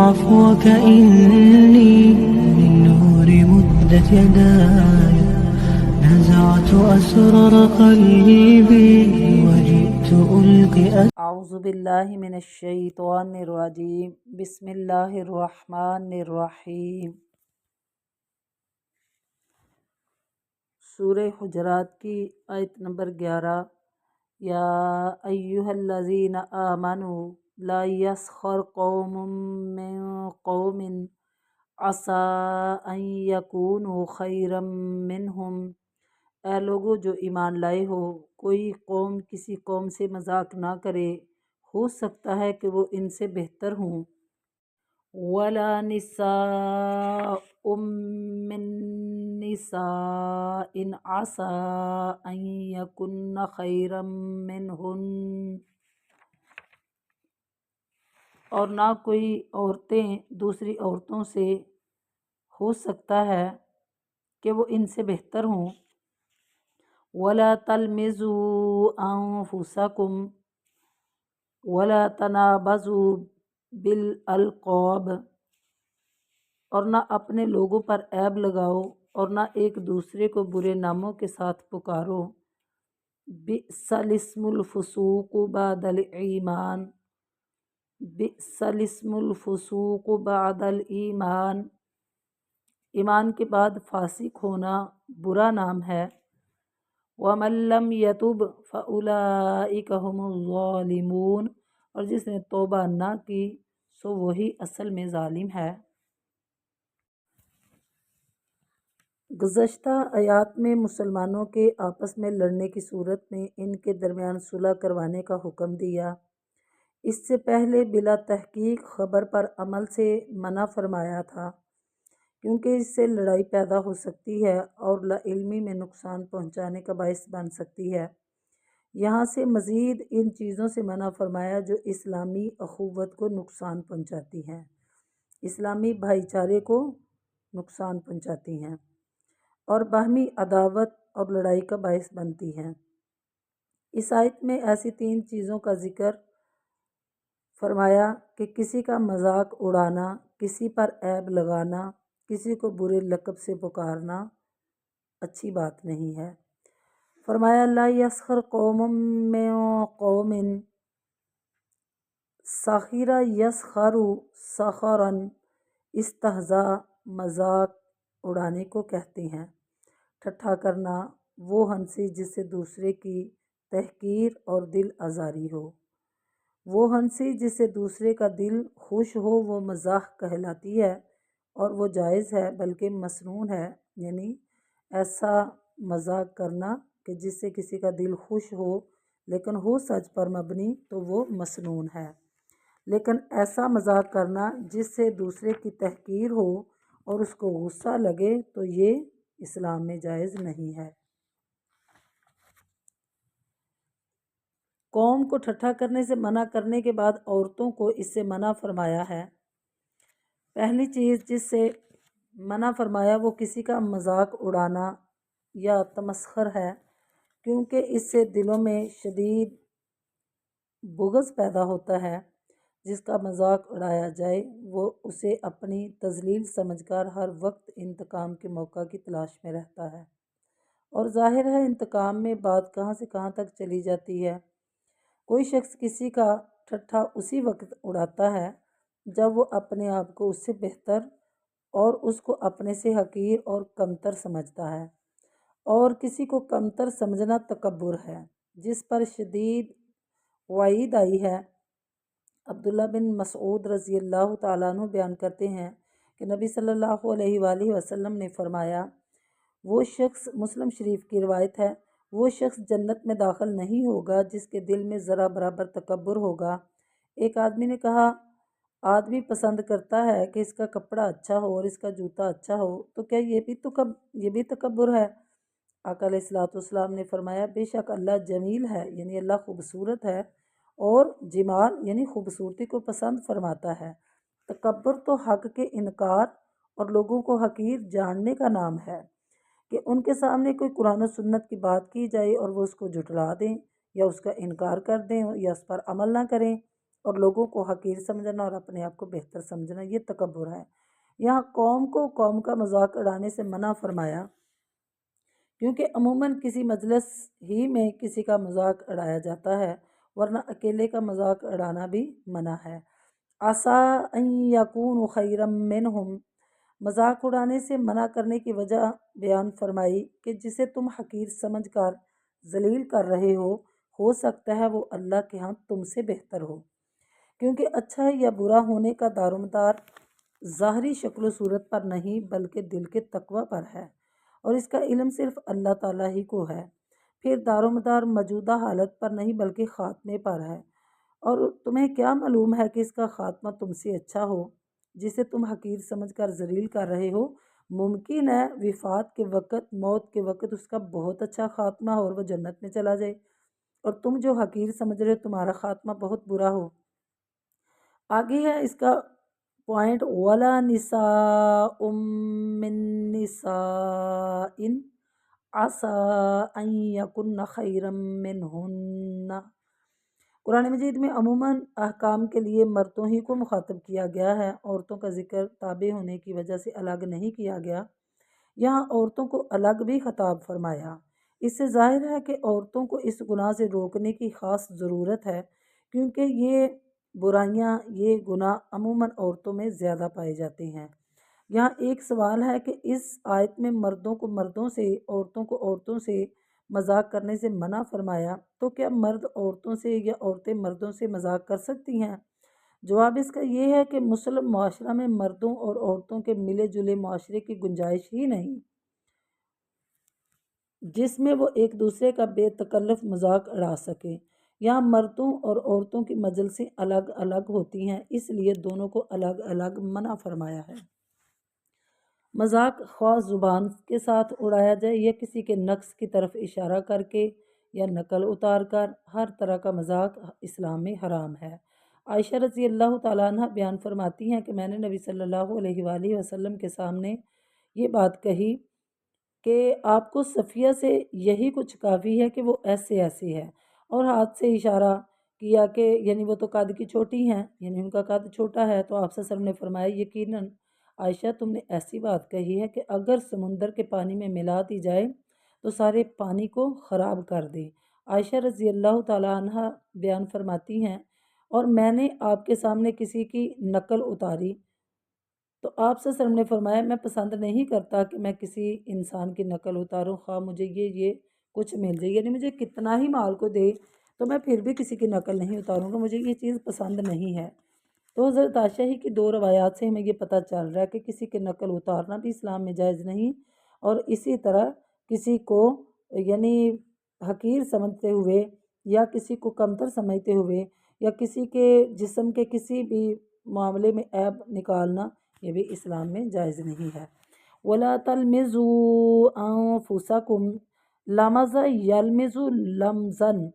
عفوك إني من نور مدت يداي نزعت أسرار قلبي وجئت ألقي اعوذ باللہ من الشیطان الرجیم بسم اللہ الرحمن الرحیم۔ سورہ حجرات کی آیت نمبر 11۔ یا ایہا الذین آمنوا لا یسخر قوم من قوم عسى ان یکونوا خیرا منہم۔ اے لوگو جو ایمان لائے ہو، کوئی قوم کسی قوم سے مذاق نہ کرے، ہو سکتا ہے کہ وہ ان سے بہتر ہوں۔ وَلَا نِسَاءٌ مِّن نِّسَاءٍ عَسَىٰ أَن يَكُنَّ خَيْرًا مِّنْهُنَّ۔ اور نہ کوئی عورتیں دوسری عورتوں سے ہو سکتا ہے کہ وہ ان سے بہتر ہوں۔ وَلَا تَلْمِزُوا أَنفُسَكُمْ وَلَا تَنَابَزُوا بِالْأَلْقَابِ۔ اور نہ اپنے لوگوں پر عیب لگاؤ اور نہ ایک دوسرے کو برے ناموں کے ساتھ پکارو۔ بِئْسَ الِاسْمُ الْفُسُوقُ بَعْدَ الْإِیمَانِ۔ بِئْسَ الِاسْمُ الْفُسُوقُ بَعْدَ الْإِیمَانِ۔ ایمان کے بعد فاسق ہونا برا نام ہے۔ وَمَن لَّمْ يَتُبْ فَأُولَٰئِکَ هُمُ الظَّالِمُونَ۔ اور جس نے توبہ نہ کی سو وہی اصل میں ظالم ہے۔ گزشتہ آیات میں مسلمانوں کے آپس میں لڑنے کی صورت میں ان کے درمیان صلح کروانے کا حکم دیا۔ اس سے پہلے بلا تحقیق خبر پر عمل سے منع فرمایا تھا، کیونکہ اس سے لڑائی پیدا ہو سکتی ہے اور لاعلمی میں نقصان پہنچانے کا باعث بن سکتی ہے۔ یہاں سے مزید ان چیزوں سے منع فرمایا جو اسلامی اخوت کو نقصان پہنچاتی ہیں، اسلامی بھائی چارے کو نقصان پہنچاتی ہیں اور باہمی عداوت اور لڑائی کا باعث بنتی ہیں۔ اس آیت میں ایسی 3 چیزوں کا ذکر فرمایا کہ کسی کا مذاق اڑانا، کسی پر عیب لگانا، کسی کو برے لقب سے پکارنا اچھی بات نہیں ہے۔ فرمایا لا یسخر قوم من قوم۔ سخر یسخر سخرا، استہزاء مذاق اڑانے کو کہتے ہیں۔ ٹھٹھا کرنا، وہ ہنسی جس سے دوسرے کی تحقیر اور دل آزاری ہو۔ وہ ہنسی جس سے دوسرے کا دل خوش ہو وہ مزاح کہلاتی ہے اور وہ جائز ہے بلکہ مسنون ہے، یعنی ایسا مذاق کرنا کہ جس سے کسی کا دل خوش ہو لیکن ہو سچ پر مبنی تو وہ مسنون ہے، لیکن ایسا مذاق کرنا جس سے دوسرے کی تحقیر ہو اور اس کو غصہ لگے تو یہ اسلام میں جائز نہیں ہے۔ قوم کو ٹھٹھا کرنے سے منع کرنے کے بعد عورتوں کو اس سے منع فرمایا ہے۔ پہلی چیز جس سے منع فرمایا وہ کسی کا مذاق اڑانا یا تمسخر ہے، کیونکہ اس سے دلوں میں شدید بغض پیدا ہوتا ہے۔ جس کا مذاق اڑایا جائے وہ اسے اپنی تذلیل سمجھ کر ہر وقت انتقام کے موقع کی تلاش میں رہتا ہے، اور ظاہر ہے انتقام میں بات کہاں سے کہاں تک چلی جاتی ہے۔ کوئی شخص کسی کا ٹھٹھا اسی وقت اڑاتا ہے جب وہ اپنے آپ کو اس سے بہتر اور اس کو اپنے سے حقیر اور کمتر سمجھتا ہے، اور کسی کو کمتر سمجھنا تکبر ہے، جس پر شدید وعید آئی ہے۔ عبداللہ بن مسعود رضی اللہ تعالیٰ عنہ بیان کرتے ہیں کہ نبی صلی اللہ علیہ وآلہ وسلم نے فرمایا، وہ شخص، مسلم شریف کی روایت ہے، وہ شخص جنت میں داخل نہیں ہوگا جس کے دل میں ذرا برابر تکبر ہوگا۔ ایک آدمی نے کہا، آدمی پسند کرتا ہے کہ اس کا کپڑا اچھا ہو اور اس کا جوتا اچھا ہو، تو کیا یہ بھی تکبر ہے؟ آقا علیہ الصلوۃ والسلام نے فرمایا، بے شک اللہ جمیل ہے، یعنی اللہ خوبصورت ہے، اور جمال یعنی خوبصورتی کو پسند فرماتا ہے۔ تکبر تو حق کے انکار اور لوگوں کو حقیر جاننے کا نام ہے کہ ان کے سامنے کوئی قرآن و سنت کی بات کی جائے اور وہ اس کو جھٹلا دیں یا اس کا انکار کر دیں یا اس پر عمل نہ کریں۔ اور لوگوں کو حقیر سمجھنا اور اپنے آپ کو بہتر سمجھنا، یہ تکبر ہے۔ یہاں قوم کو قوم کا مذاق اڑانے سے منع فرمایا، کیونکہ عموماً کسی مجلس ہی میں کسی کا مذاق اڑایا جاتا ہے، ورنہ اکیلے کا مذاق اڑانا بھی منع ہے۔ عسیٰ ان یکونوا خیرا منہم، مذاق اڑانے سے منع کرنے کی وجہ بیان فرمائی کہ جسے تم حقیر سمجھ کر ذلیل کر رہے ہو سکتا ہے وہ اللہ کے ہاں تم سے بہتر ہو، کیونکہ اچھا یا برا ہونے کا دارومدار ظاہری شکل و صورت پر نہیں بلکہ دل کے تقوی پر ہے، اور اس کا علم صرف اللہ تعالیٰ ہی کو ہے۔ پھر دارومدار موجودہ حالت پر نہیں بلکہ خاتمے پر ہے، اور تمہیں کیا معلوم ہے کہ اس کا خاتمہ تم سے اچھا ہو جسے تم حقیر سمجھ کر ذلیل کر رہے ہو؟ ممکن ہے وفات کے وقت، موت کے وقت اس کا بہت اچھا خاتمہ ہو اور وہ جنت میں چلا جائے، اور تم جو حقیر سمجھ رہے ہو تمہارا خاتمہ بہت برا ہو۔ آگے ہے اس کا پوائنٹ، وَلَا نِسَاءٌ مِّن نِسَاءٍ عَسَىٰ أَن يَكُنَّ خَيْرًا مِّنْهُنَّ۔ قرآن مجید میں عموماً احکام کے لیے مردوں ہی کو مخاطب کیا گیا ہے، عورتوں کا ذکر تابع ہونے کی وجہ سے الگ نہیں کیا گیا۔ یہاں عورتوں کو الگ بھی خطاب فرمایا۔ اس سے ظاہر ہے کہ عورتوں کو اس گناہ سے روکنے کی خاص ضرورت ہے، کیونکہ یہ برائیاں، یہ گناہ عموماً عورتوں میں زیادہ پائے جاتے ہیں۔ یہاں ایک سوال ہے کہ اس آیت میں مردوں کو مردوں سے، عورتوں کو عورتوں سے مذاق کرنے سے منع فرمایا، تو کیا مرد عورتوں سے یا عورتیں مردوں سے مذاق کر سکتی ہیں؟ جواب اس کا یہ ہے کہ مسلم معاشرہ میں مردوں اور عورتوں کے ملے جلے معاشرے کی گنجائش ہی نہیں، جس میں وہ ایک دوسرے کا بے تکلف مذاق اڑا سکے۔ یہاں مردوں اور عورتوں کی مجلسیں الگ الگ ہوتی ہیں، اس لیے دونوں کو الگ الگ منع فرمایا ہے۔ مذاق خواہ زبان کے ساتھ اڑایا جائے یا کسی کے نقص کی طرف اشارہ کر کے یا نقل اتار کر، ہر طرح کا مذاق اسلام میں حرام ہے۔ عائشہ رضی اللہ تعالیٰ عنہ بیان فرماتی ہیں کہ میں نے نبی صلی اللہ علیہ وآلہ وسلم کے سامنے یہ بات کہی کہ آپ کو صفیہ سے یہی کچھ کافی ہے کہ وہ ایسے ایسی ہے، اور ہاتھ سے اشارہ کیا کہ یعنی وہ تو قد کی چھوٹی ہیں، یعنی ان کا قد چھوٹا ہے، تو آپ صلی اللہ علیہ وسلم نے فرمایا یقیناً عائشہ تم نے ایسی بات کہی ہے کہ اگر سمندر کے پانی میں ملا دی جائے تو سارے پانی کو خراب کر دے۔ عائشہ رضی اللہ تعالیٰ عنہ بیان فرماتی ہیں، اور میں نے آپ کے سامنے کسی کی نقل اتاری تو آپ صلی اللہ علیہ وسلم نے فرمایا میں پسند نہیں کرتا کہ میں کسی انسان کی نقل اتاروں، خواہ مجھے یہ کچھ مل جائے، یعنی مجھے کتنا ہی مال کو دے تو میں پھر بھی کسی کی نقل نہیں اتاروں گا، مجھے یہ چیز پسند نہیں ہے۔ تو حضرت عائشہ ہی کی دو روایات سے ہمیں یہ پتہ چل رہا ہے کہ کسی کے نقل اتارنا بھی اسلام میں جائز نہیں، اور اسی طرح کسی کو یعنی حقیر سمجھتے ہوئے یا کسی کو کمتر سمجھتے ہوئے یا کسی کے جسم کے کسی بھی معاملے میں عیب نکالنا، یہ بھی اسلام میں جائز نہیں ہے۔ وَلَا تَلْمِزُوا أَنفُسَكُمْ، لَمَزَ يَلْمِزُ لَمْزًا،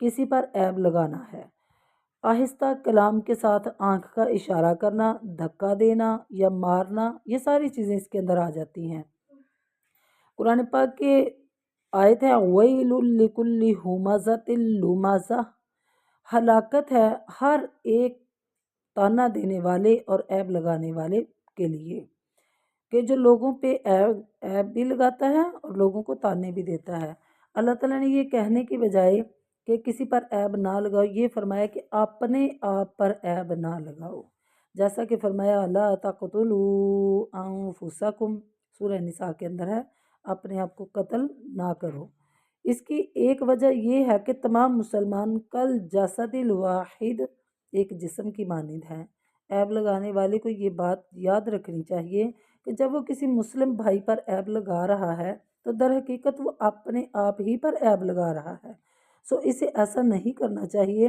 کسی پر عیب لگانا ہے۔ آہستہ کلام کے ساتھ آنکھ کا اشارہ کرنا، دھکا دینا یا مارنا، یہ ساری چیزیں اس کے اندر آ جاتی ہیں۔ قرآن پاک کے آیت ہے وَيْلٌ لِكُلِّ ہُمَزَةٍ لُمَزَةٍ، ہلاکت ہے ہر ایک تانا دینے والے اور عیب لگانے والے کے لیے، کہ جو لوگوں پہ عیب بھی لگاتا ہے اور لوگوں کو تانے بھی دیتا ہے۔ اللہ تعالیٰ نے یہ کہنے کی بجائے کہ کسی پر عیب نہ لگاؤ، یہ فرمایا کہ اپنے آپ پر عیب نہ لگاؤ، جیسا کہ فرمایا لا تقتلوا انفسکم، سورہ نساء کے اندر ہے، اپنے آپ کو قتل نہ کرو۔ اس کی ایک وجہ یہ ہے کہ تمام مسلمان کل جسد الواحد، ایک جسم کی مانند ہیں۔ عیب لگانے والے کو یہ بات یاد رکھنی چاہیے کہ جب وہ کسی مسلم بھائی پر عیب لگا رہا ہے تو در حقیقت وہ اپنے آپ ہی پر عیب لگا رہا ہے، سو اسے ایسا نہیں کرنا چاہیے۔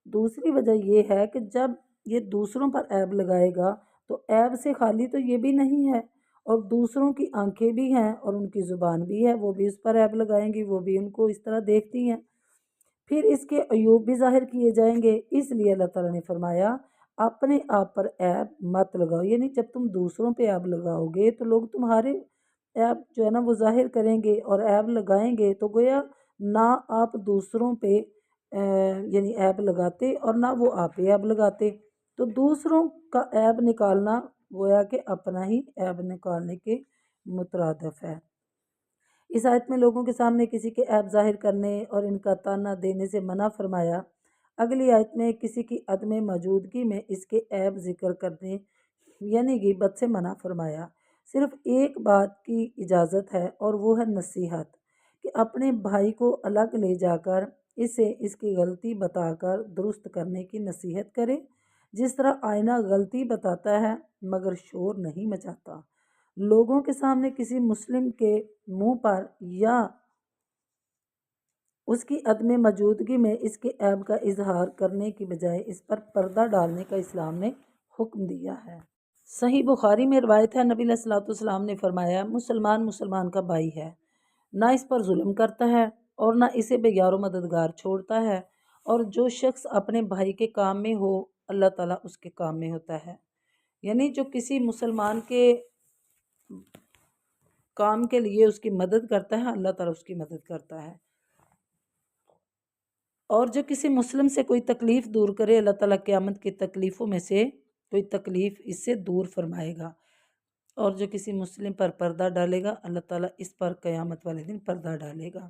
دوسری وجہ یہ ہے کہ جب یہ دوسروں پر عیب لگائے گا تو عیب سے خالی تو یہ بھی نہیں ہے، اور دوسروں کی آنکھیں بھی ہیں اور ان کی زبان بھی ہے، وہ بھی اس پر عیب لگائیں گی، وہ بھی ان کو اس طرح دیکھتی ہیں، پھر اس کے عیوب بھی ظاہر کیے جائیں گے۔ اس لیے اللہ تعالیٰ نے فرمایا اپنے آپ پر عیب مت لگاؤ، یعنی جب تم دوسروں پہ عیب لگاؤ گے تو لوگ تمہارے عیب جو ہے نا وہ ظاہر کریں گے، اور عیب لگائیں گے تو گویا نہ آپ دوسروں پہ یعنی عیب لگاتے اور نہ وہ آپ پہ عیب لگاتے۔ تو دوسروں کا عیب نکالنا گویا کہ اپنا ہی عیب نکالنے کے مترادف ہے۔ اس آیت میں لوگوں کے سامنے کسی کے عیب ظاہر کرنے اور ان کا تانا دینے سے منع فرمایا۔ اگلی آیت میں کسی کی عدم موجودگی میں اس کے عیب ذکر کرنے یعنی غیبت سے منع فرمایا۔ صرف ایک بات کی اجازت ہے اور وہ ہے نصیحت، کہ اپنے بھائی کو الگ لے جا کر اسے اس کی غلطی بتا کر درست کرنے کی نصیحت کرے، جس طرح آئینہ غلطی بتاتا ہے مگر شور نہیں مچاتا۔ لوگوں کے سامنے کسی مسلم کے منہ پر یا اس کی عدم موجودگی میں اس کے عیب کا اظہار کرنے کی بجائے اس پر پردہ ڈالنے کا اسلام نے حکم دیا ہے۔ صحیح بخاری میں روایت ہے، نبی علیہ الصلوۃ والسلام نے فرمایا، مسلمان مسلمان کا بھائی ہے، نہ اس پر ظلم کرتا ہے اور نہ اسے بے یار و مددگار چھوڑتا ہے، اور جو شخص اپنے بھائی کے کام میں ہو اللہ تعالیٰ اس کے کام میں ہوتا ہے۔ یعنی جو کسی مسلمان کے کام کے لیے اس کی مدد کرتا ہے اللہ تعالیٰ اس کی مدد کرتا ہے، اور جو کسی مسلم سے کوئی تکلیف دور کرے اللہ تعالیٰ قیامت کی تکلیفوں میں سے کوئی تکلیف اس سے دور فرمائے گا، اور جو کسی مسلم پر پردہ ڈالے گا اللہ تعالیٰ اس پر قیامت والے دن پردہ ڈالے گا۔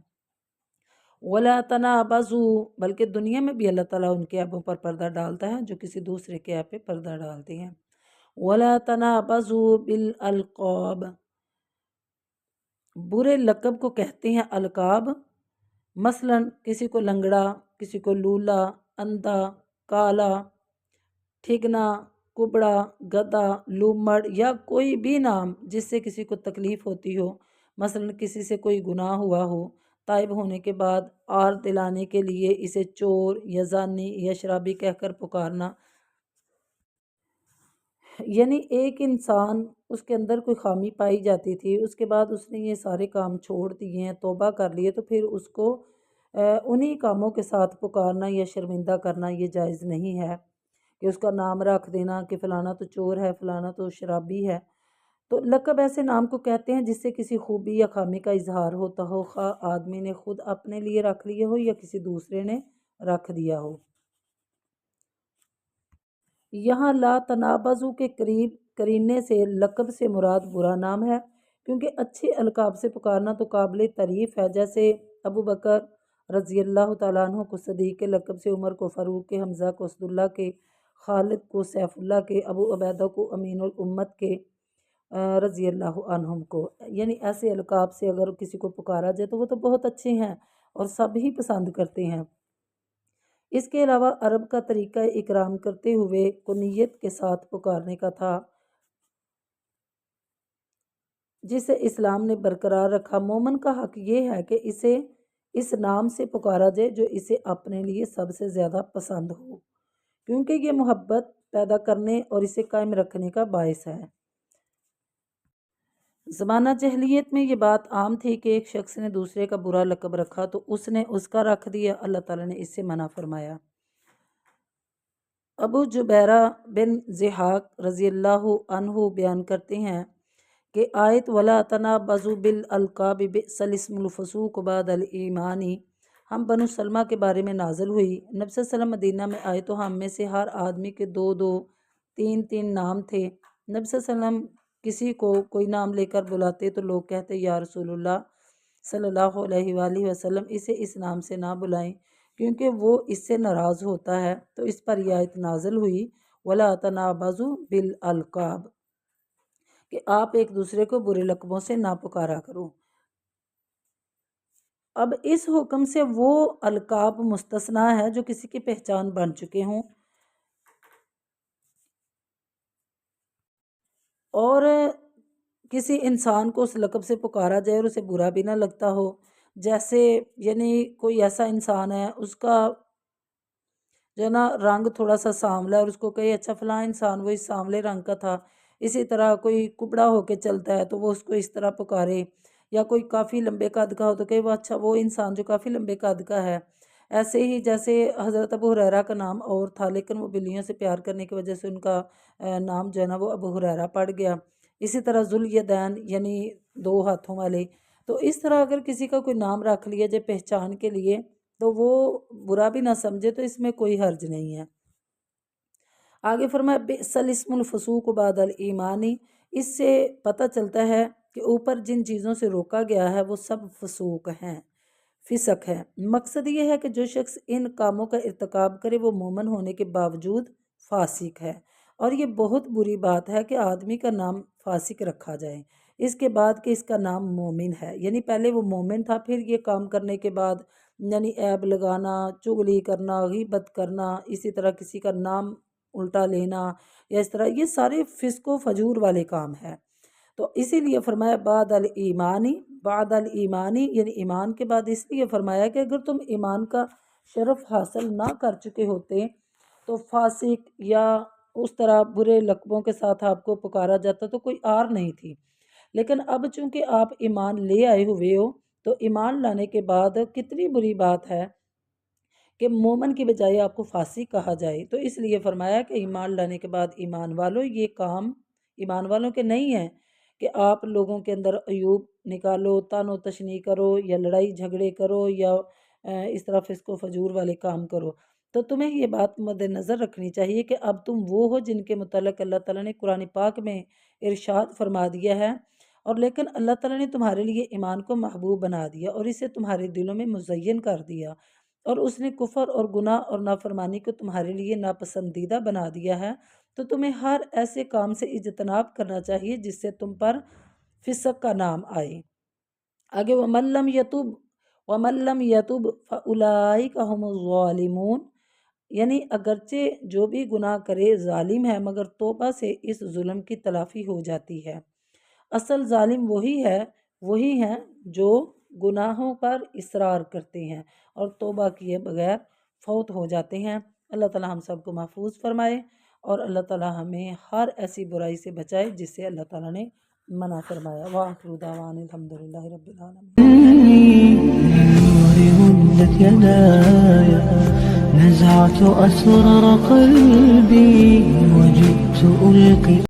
وَلَا تَنَابَزُوا، بلکہ دنیا میں بھی اللہ تعالیٰ ان کے عیبوں پر پردہ ڈالتا ہے جو کسی دوسرے کے عیب پہ پردہ ڈالتے ہیں۔ وَلَا تَنَابَزُوا بِالْأَلْقَابِ، برے لقب کو کہتے ہیں القاب، مثلا کسی کو لنگڑا، کسی کو لولا، اندھا، کالا، ٹھگنا، کبڑا، گدھا، لومڑ، یا کوئی بھی نام جس سے کسی کو تکلیف ہوتی ہو، مثلا کسی سے کوئی گناہ ہوا ہو، تائب ہونے کے بعد آر دلانے کے لیے اسے چور یا زانی یا شرابی کہہ کر پکارنا۔ یعنی ایک انسان اس کے اندر کوئی خامی پائی جاتی تھی، اس کے بعد اس نے یہ سارے کام چھوڑ دیے ہیں، توبہ کر لیے، تو پھر اس کو انہی کاموں کے ساتھ پکارنا یا شرمندہ کرنا یہ جائز نہیں ہے، کہ اس کا نام رکھ دینا کہ فلانا تو چور ہے، فلانا تو شرابی ہے۔ تو لقب ایسے نام کو کہتے ہیں جس سے کسی خوبی یا خامی کا اظہار ہوتا ہو، خواہ آدمی نے خود اپنے لیے رکھ لیے ہو یا کسی دوسرے نے رکھ دیا ہو۔ یہاں لا تنابزو کے قریب کرینے سے لقب سے مراد برا نام ہے، کیونکہ اچھے القاب سے پکارنا تو قابل تعریف ہے، جیسے ابو بکر رضی اللہ تعالیٰ عنہ کو صدیق کے لقب سے، عمر کو فاروق کے، حمزہ کو اسداللہ کے، خالد کو سیف اللہ کے، ابو عبیدہ کو امین الامت کے رضی اللہ عنہم کو۔ یعنی ایسے القاب سے اگر کسی کو پکارا جائے تو وہ تو بہت اچھے ہیں اور سب ہی پسند کرتے ہیں۔ اس کے علاوہ عرب کا طریقہ اکرام کرتے ہوئے کنیت کے ساتھ پکارنے کا تھا، جسے اسلام نے برقرار رکھا۔ مومن کا حق یہ ہے کہ اسے اس نام سے پکارا جائے جو اسے اپنے لیے سب سے زیادہ پسند ہو، کیونکہ یہ محبت پیدا کرنے اور اسے قائم رکھنے کا باعث ہے۔ زمانہ جاہلیت میں یہ بات عام تھی کہ ایک شخص نے دوسرے کا برا لقب رکھا تو اس نے اس کا رکھ دیا، اللہ تعالیٰ نے اس سے منع فرمایا۔ ابو جبیرہ بن ضحاک رضی اللہ عنہ بیان کرتے ہیں کہ آیت وَلَا تَنَابَزُوا بِالْأَلْقَابِ بِئْسَ الِاسْمُ الْفُسُوقُ بَعْدَ الْإِیمَانِ ہم بنو سلمہ کے بارے میں نازل ہوئی۔ نبی صلی اللہ علیہ وسلم مدینہ میں آئے تو ہم میں سے ہر آدمی کے 2 3 نام تھے۔ نبی صلی اللہ علیہ وسلم کسی کو کوئی نام لے کر بلاتے تو لوگ کہتے یا رسول اللہ صلی اللہ علیہ وآلہ وسلم اسے اس نام سے نہ بلائیں کیونکہ وہ اس سے ناراض ہوتا ہے، تو اس پر یہ آیت نازل ہوئی وَلَا تَنَابَزُوا بِالْأَلْقَابِ، کہ آپ ایک دوسرے کو برے لقبوں سے نہ پکارا کرو۔ اب اس حکم سے وہ القاب مستثنا ہے جو کسی کی پہچان بن چکے ہوں اور کسی انسان کو اس لقب سے پکارا جائے اور اسے برا بھی نہ لگتا ہو، جیسے یعنی کوئی ایسا انسان ہے اس کا جو نا رنگ تھوڑا سا سانولا ہے اور اس کو کہے اچھا فلاں انسان وہ اس سانولے رنگ کا تھا، اسی طرح کوئی کبڑا ہو کے چلتا ہے تو وہ اس کو اس طرح پکارے، یا کوئی کافی لمبے قد کا ہو تو کہے وہ اچھا وہ انسان جو کافی لمبے قد کا ہے۔ ایسے ہی جیسے حضرت ابو ہریرہ کا نام اور تھا لیکن وہ بلیوں سے پیار کرنے کی وجہ سے ان کا نام جو ہے نا وہ ابو ہریرہ پڑ گیا۔ اسی طرح ذوالیدین یعنی 2 ہاتھوں والے، تو اس طرح اگر کسی کا کوئی نام رکھ لیا جائے پہچان کے لیے تو وہ برا بھی نہ سمجھے تو اس میں کوئی حرج نہیں ہے۔ آگے فرمایا بئس الاسم الفسوق بعد الایمانی، اس سے پتہ چلتا ہے کہ اوپر جن چیزوں سے روکا گیا ہے وہ سب فسوق ہیں، فسق ہے۔ مقصد یہ ہے کہ جو شخص ان کاموں کا ارتکاب کرے وہ مومن ہونے کے باوجود فاسق ہے، اور یہ بہت بری بات ہے کہ آدمی کا نام فاسق رکھا جائے اس کے بعد کہ اس کا نام مومن ہے۔ یعنی پہلے وہ مومن تھا، پھر یہ کام کرنے کے بعد یعنی عیب لگانا، چغلی کرنا، غیبت کرنا، اسی طرح کسی کا نام الٹا لینا یا اس طرح، یہ سارے فسق و فجور والے کام ہیں۔ تو اسی لیے فرمایا بعد الایمانی یعنی ایمان کے بعد، اس لیے فرمایا کہ اگر تم ایمان کا شرف حاصل نہ کر چکے ہوتے تو فاسق یا اس طرح برے لقبوں کے ساتھ آپ کو پکارا جاتا تو کوئی آر نہیں تھی، لیکن اب چونکہ آپ ایمان لے آئے ہوئے ہو تو ایمان لانے کے بعد کتنی بری بات ہے کہ مومن کی بجائے آپ کو فاسق کہا جائے۔ تو اس لیے فرمایا کہ ایمان لانے کے بعد ایمان والوں، یہ کام ایمان والوں کے نہیں ہیں کہ آپ لوگوں کے اندر عیوب نکالو، تان و تشنیع کرو یا لڑائی جھگڑے کرو یا اس طرح فسق و فجور والے کام کرو۔ تو تمہیں یہ بات مد نظر رکھنی چاہیے کہ اب تم وہ ہو جن کے متعلق اللہ تعالیٰ نے قرآن پاک میں ارشاد فرما دیا ہے، اور لیکن اللہ تعالیٰ نے تمہارے لیے ایمان کو محبوب بنا دیا اور اسے تمہارے دلوں میں مزین کر دیا، اور اس نے کفر اور گناہ اور نافرمانی کو تمہارے لیے ناپسندیدہ بنا دیا ہے۔ تو تمہیں ہر ایسے کام سے اجتناب کرنا چاہیے جس سے تم پر فسق کا نام آئے۔ آگے وَمَن لَّمْ يَتُبْ فَأُولَٰئِكَ هُمُ الظَّالِمُونَ، یعنی اگرچہ جو بھی گناہ کرے ظالم ہے مگر توبہ سے اس ظلم کی تلافی ہو جاتی ہے۔ اصل ظالم وہی ہیں جو گناہوں پر اصرار کرتے ہیں اور توبہ کیے بغیر فوت ہو جاتے ہیں۔ اللہ تعالیٰ ہم سب کو محفوظ فرمائے اور اللہ تعالیٰ ہمیں ہر ایسی برائی سے بچائے جس سے اللہ تعالیٰ نے منع فرمایا۔ وآخر دعوانا الحمدللہ رب العالمین۔ من نور مدت يداي نزعت أسرار قلبي وجئت ألقي